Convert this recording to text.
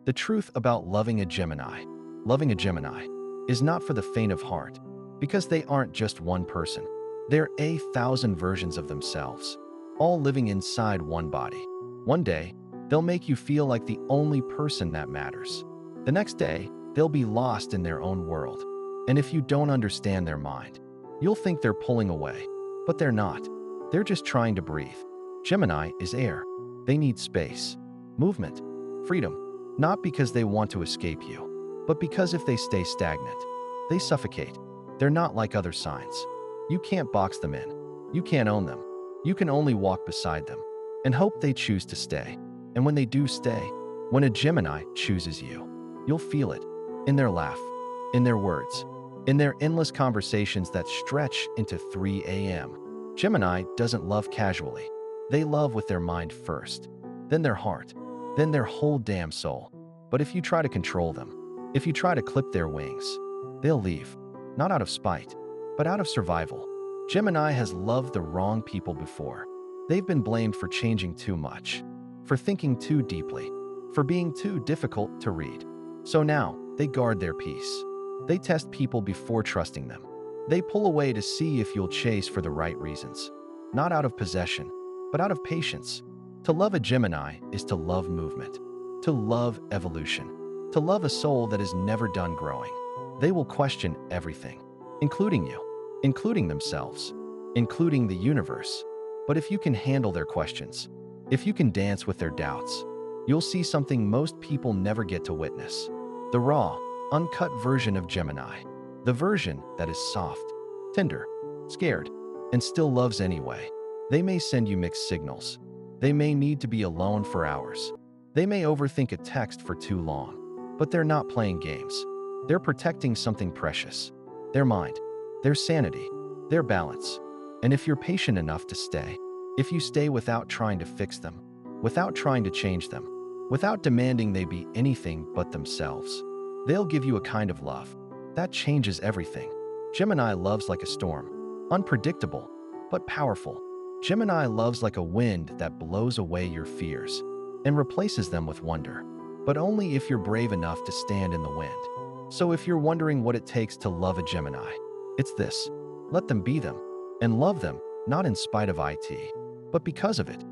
The truth about loving a Gemini. Loving a Gemini is not for the faint of heart, because they aren't just one person. They're 1,000 versions of themselves, all living inside one body. One day, they'll make you feel like the only person that matters. The next day, they'll be lost in their own world. And if you don't understand their mind, you'll think they're pulling away. But they're not. They're just trying to breathe. Gemini is air. They need space, movement, freedom, not because they want to escape you, but because if they stay stagnant, they suffocate. They're not like other signs. You can't box them in. You can't own them. You can only walk beside them and hope they choose to stay. And when they do stay, when a Gemini chooses you, you'll feel it in their laugh, in their words, in their endless conversations that stretch into 3 a.m. Gemini doesn't love casually. They love with their mind first, then their heart, then their whole damn soul. But if you try to control them, if you try to clip their wings, they'll leave, not out of spite, but out of survival. Gemini has loved the wrong people before. They've been blamed for changing too much, for thinking too deeply, for being too difficult to read. So now, they guard their peace. They test people before trusting them. They pull away to see if you'll chase for the right reasons, not out of possession, but out of patience. To love a Gemini is to love movement, to love evolution, to love a soul that is never done growing. They will question everything, including you, including themselves, including the universe. But if you can handle their questions, if you can dance with their doubts, you'll see something most people never get to witness. The raw, uncut version of Gemini. The version that is soft, tender, scared, and still loves anyway. They may send you mixed signals. They may need to be alone for hours. They may overthink a text for too long. But they're not playing games. They're protecting something precious. Their mind, their sanity, their balance. And if you're patient enough to stay, if you stay without trying to fix them, without trying to change them, without demanding they be anything but themselves, they'll give you a kind of love that changes everything. Gemini loves like a storm, unpredictable, but powerful. Gemini loves like a wind that blows away your fears and replaces them with wonder, but only if you're brave enough to stand in the wind. So if you're wondering what it takes to love a Gemini, it's this: let them be them and love them, not in spite of it, but because of it.